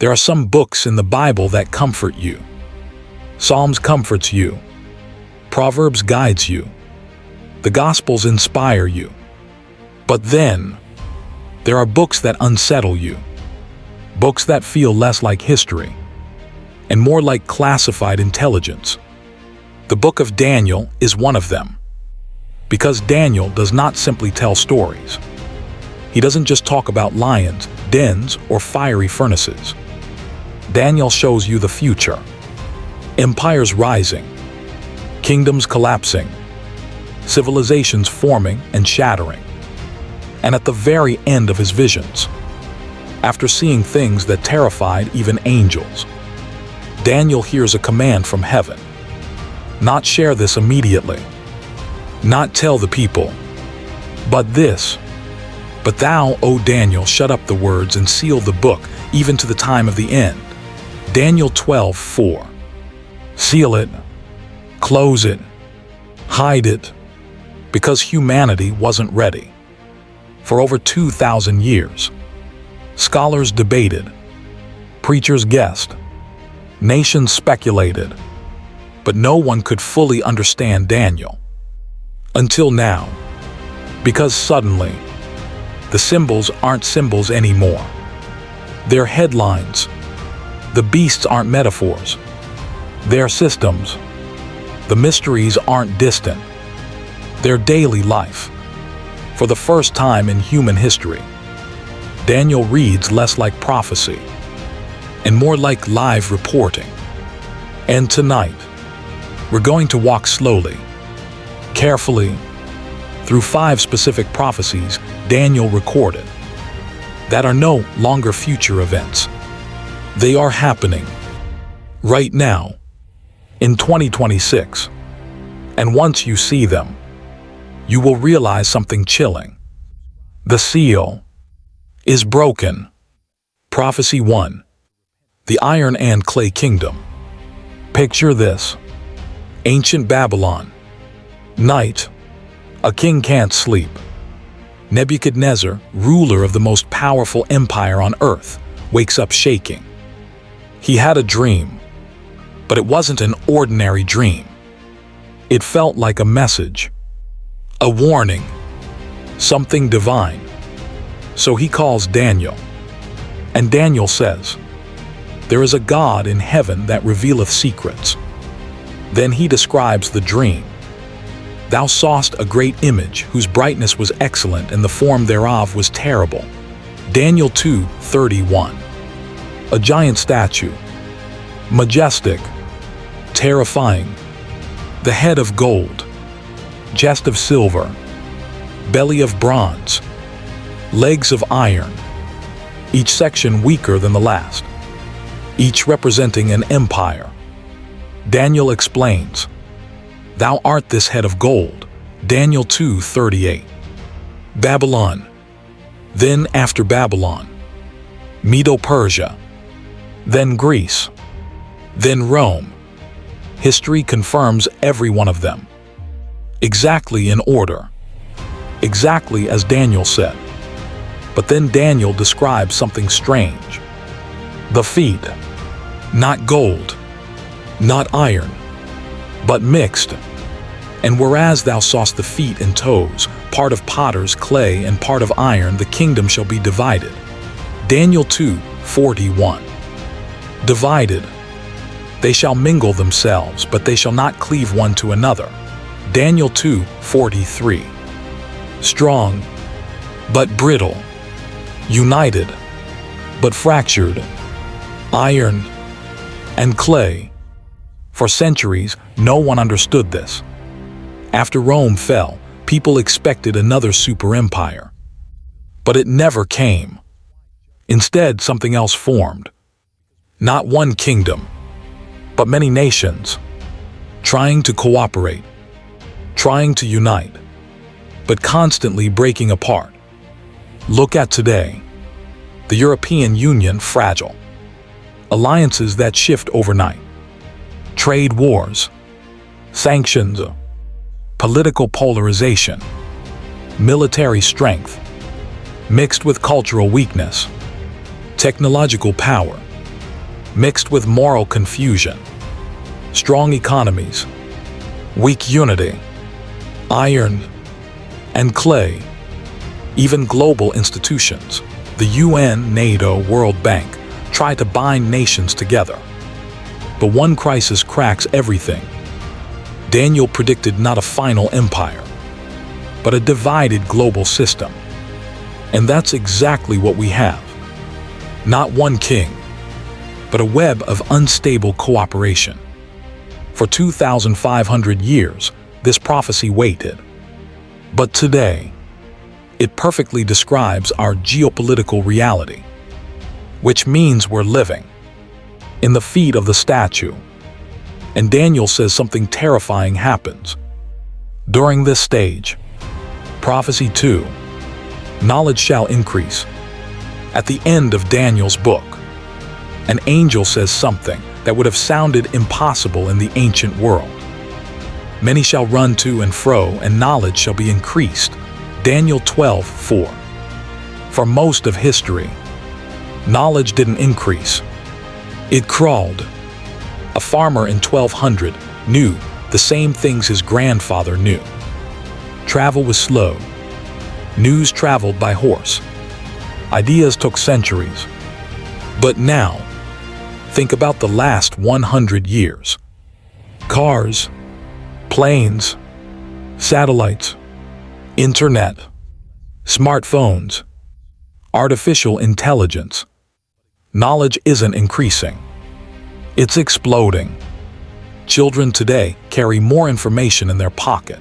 There are some books in the Bible that comfort you. Psalms comforts you. Proverbs guides you. The Gospels inspire you. But then, there are books that unsettle you. Books that feel less like history and more like classified intelligence. The book of Daniel is one of them. Because Daniel does not simply tell stories. He doesn't just talk about lions, dens, or fiery furnaces. Daniel shows you the future. Empires rising, kingdoms collapsing, civilizations forming and shattering. And at the very end of his visions, after seeing things that terrified even angels, Daniel hears a command from heaven. Not share this immediately. Not tell the people. But this. But thou, O Daniel, shut up the words and seal the book, even to the time of the end. Daniel 12:4. Seal it. Close it. Hide it. Because humanity wasn't ready. For over 2,000 years, scholars debated, preachers guessed, nations speculated, but no one could fully understand Daniel. Until now, because suddenly, the symbols aren't symbols anymore. They're headlines. The beasts aren't metaphors. They're systems. The mysteries aren't distant. They're daily life. For the first time in human history, Daniel reads less like prophecy and more like live reporting. And tonight, we're going to walk slowly, carefully, through 5 specific prophecies Daniel recorded that are no longer future events. They are happening right now in 2026. And once you see them, you will realize something chilling. The seal is broken. Prophecy 1. The Iron and Clay Kingdom. Picture this. Ancient Babylon. Night. A king can't sleep. Nebuchadnezzar, ruler of the most powerful empire on earth, wakes up shaking. He had a dream, but it wasn't an ordinary dream. It felt like a message, a warning, something divine. So he calls Daniel, and Daniel says, "There is a God in heaven that revealeth secrets." Then he describes the dream. "Thou sawest a great image, whose brightness was excellent, and the form thereof was terrible." Daniel 2:31. A giant statue, majestic, terrifying, the head of gold, chest of silver, belly of bronze, legs of iron, each section weaker than the last, each representing an empire. Daniel explains, "Thou art this head of gold." Daniel 2:38. Babylon. Then after Babylon, Medo-Persia, then Greece, then Rome. History confirms every one of them. Exactly in order. Exactly as Daniel said. But then Daniel describes something strange. The feet. Not gold, not iron, but mixed. And whereas thou sawest the feet and toes, part of potter's clay and part of iron, the kingdom shall be divided. Daniel 2:41. Divided. They shall mingle themselves, but they shall not cleave one to another. Daniel 2:43. Strong, but brittle. United, but fractured. Iron and clay. For centuries, no one understood this. After Rome fell, people expected another super empire. But it never came. Instead, something else formed. Not one kingdom, but many nations, trying to cooperate, trying to unite, but constantly breaking apart. Look at today. The European Union fragile. Alliances that shift overnight. Trade wars, sanctions, political polarization, military strength, mixed with cultural weakness, technological power, mixed with moral confusion, strong economies, weak unity, iron and clay, even global institutions, the UN, NATO, World Bank, try to bind nations together. But one crisis cracks everything. Daniel predicted not a final empire, but a divided global system. And that's exactly what we have. Not one king, but a web of unstable cooperation. For 2,500 years, this prophecy waited. But today, it perfectly describes our geopolitical reality, which means we're living in the feet of the statue. And Daniel says something terrifying happens. During this stage, Prophecy 2, knowledge shall increase. At the end of Daniel's book, an angel says something that would have sounded impossible in the ancient world. Many shall run to and fro, and knowledge shall be increased. Daniel 12:4. For most of history, knowledge didn't increase. It crawled. A farmer in 1200 knew the same things his grandfather knew. Travel was slow. News traveled by horse. Ideas took centuries. But now, think about the last 100 years. Cars, planes, satellites, internet, smartphones, artificial intelligence. Knowledge isn't increasing. It's exploding. Children today carry more information in their pocket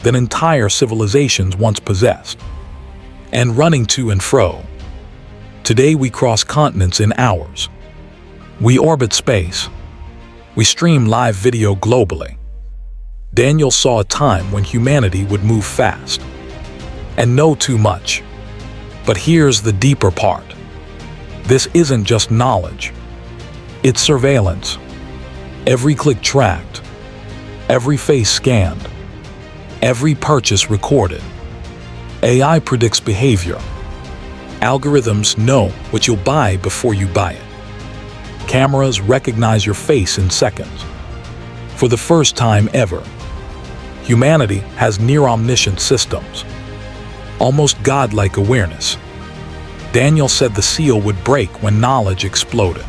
than entire civilizations once possessed. And running to and fro. Today we cross continents in hours. We orbit space. We stream live video globally. Daniel saw a time when humanity would move fast and know too much. But here's the deeper part. This isn't just knowledge. It's surveillance. Every click tracked. Every face scanned. Every purchase recorded. AI predicts behavior. Algorithms know what you'll buy before you buy it. Cameras recognize your face in seconds. For the first time ever, humanity has near-omniscient systems, almost godlike awareness. Daniel said the seal would break when knowledge exploded.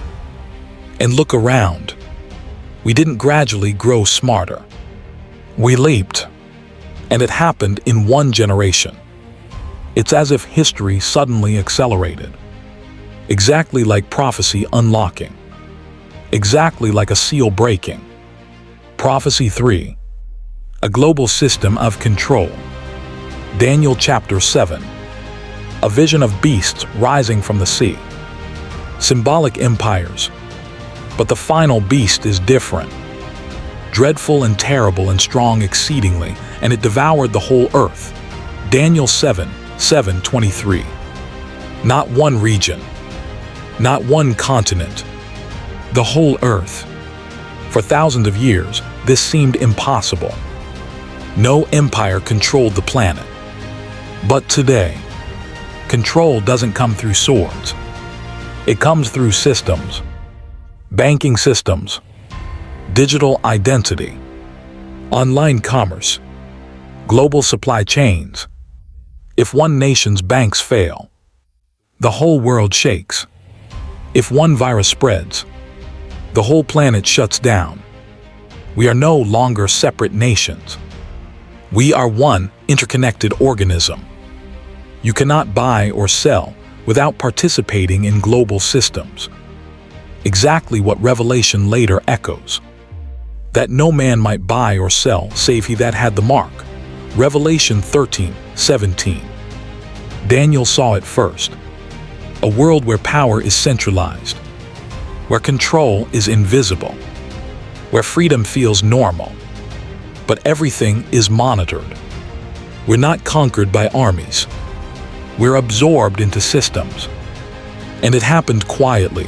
And look around. We didn't gradually grow smarter. We leaped. And it happened in one generation. It's as if history suddenly accelerated. Exactly like prophecy unlocking. Exactly like a seal breaking. Prophecy 3. A global system of control. Daniel chapter 7. A vision of beasts rising from the sea. Symbolic empires. But the final beast is different. Dreadful and terrible and strong exceedingly, and it devoured the whole earth. Daniel 7:23. Not one region. Not one continent. The whole earth. For thousands of years, this seemed impossible. No empire controlled the planet. But today, control doesn't come through swords. It comes through systems. Banking systems. Digital identity. Online commerce. Global supply chains. If one nation's banks fail, the whole world shakes. If one virus spreads, the whole planet shuts down. We are no longer separate nations. We are one interconnected organism. You cannot buy or sell without participating in global systems. Exactly what Revelation later echoes. That no man might buy or sell save he that had the mark. Revelation 13:17. Daniel saw it first. A world where power is centralized, where control is invisible, where freedom feels normal, but everything is monitored. We're not conquered by armies. We're absorbed into systems. And it happened quietly,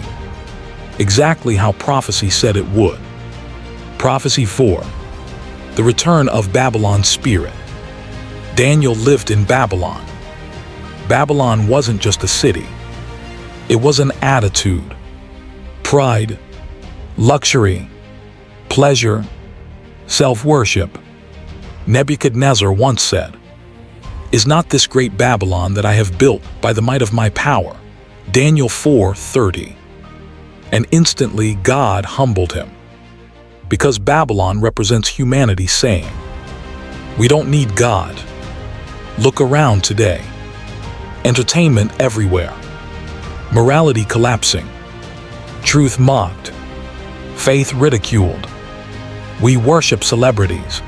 exactly how prophecy said it would. Prophecy 4. The return of Babylon's spirit. Daniel lived in Babylon. Babylon wasn't just a city. It was an attitude. pride, luxury, pleasure, self-worship. Nebuchadnezzar once said, "Is not this great Babylon that I have built by the might of my power?" Daniel 4:30. And instantly God humbled him, because Babylon represents humanity saying, "We don't need God." Look around today. Entertainment everywhere. Morality collapsing. Truth mocked. Faith ridiculed. We worship celebrities.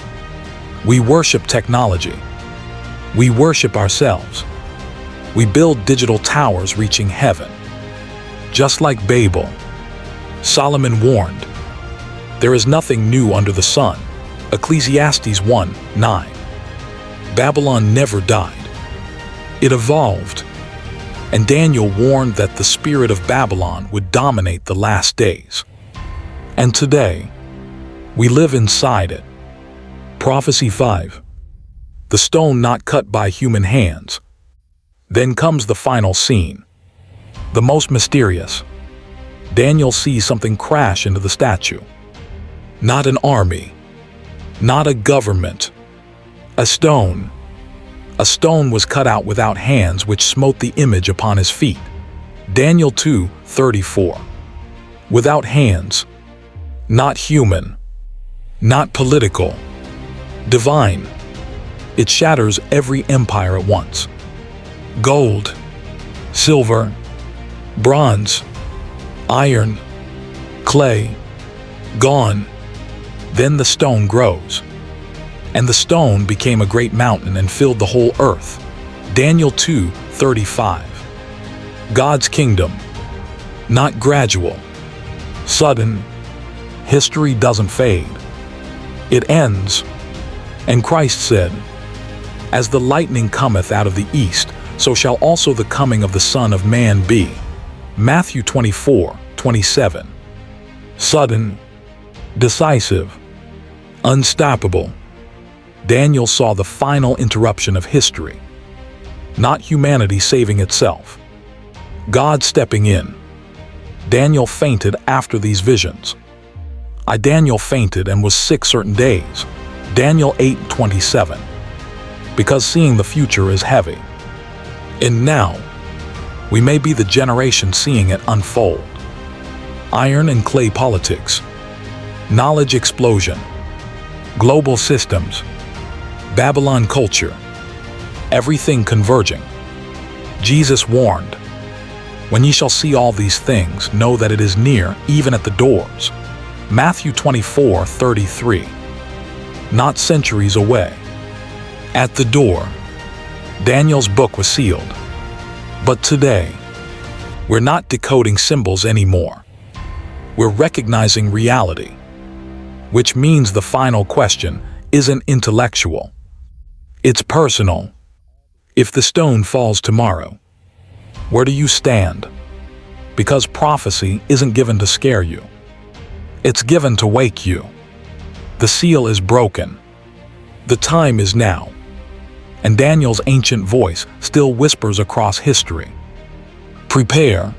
We worship technology. We worship ourselves. We build digital towers reaching heaven. Just like Babel, Solomon warned, "There is nothing new under the sun." Ecclesiastes 1:9. Babylon never died. It evolved. And Daniel warned that the spirit of Babylon would dominate the last days. And today, we live inside it. Prophecy 5. The stone not cut by human hands. Then comes the final scene, the most mysterious. Daniel sees something crash into the statue. Not an army, not a government. A stone. A stone was cut out without hands, which smote the image upon his feet. Daniel 2:34. Without hands. Not human. Not political. Divine. It shatters every empire at once. Gold, silver, bronze, iron, clay, gone. Then the stone grows. And the stone became a great mountain and filled the whole earth. Daniel 2:35. God's kingdom. Not gradual, sudden. History doesn't fade. It ends. And Christ said, "As the lightning cometh out of the east, so shall also the coming of the Son of Man be." Matthew 24:27. Sudden, decisive, unstoppable. Daniel saw the final interruption of history. Not humanity saving itself. God stepping in. Daniel fainted after these visions. Daniel fainted and was sick certain days. Daniel 8:27. Because seeing the future is heavy. And now, we may be the generation seeing it unfold. Iron and clay politics. Knowledge explosion. Global systems. Babylon culture. Everything converging. Jesus warned, "When ye shall see all these things, know that it is near, even at the doors." Matthew 24:33. Not centuries away. At the door. Daniel's book was sealed. But today, we're not decoding symbols anymore. We're recognizing reality. Which means the final question isn't intellectual. It's personal. If the stone falls tomorrow, where do you stand? Because prophecy isn't given to scare you. It's given to wake you. The seal is broken. The time is now. And Daniel's ancient voice still whispers across history. Prepare,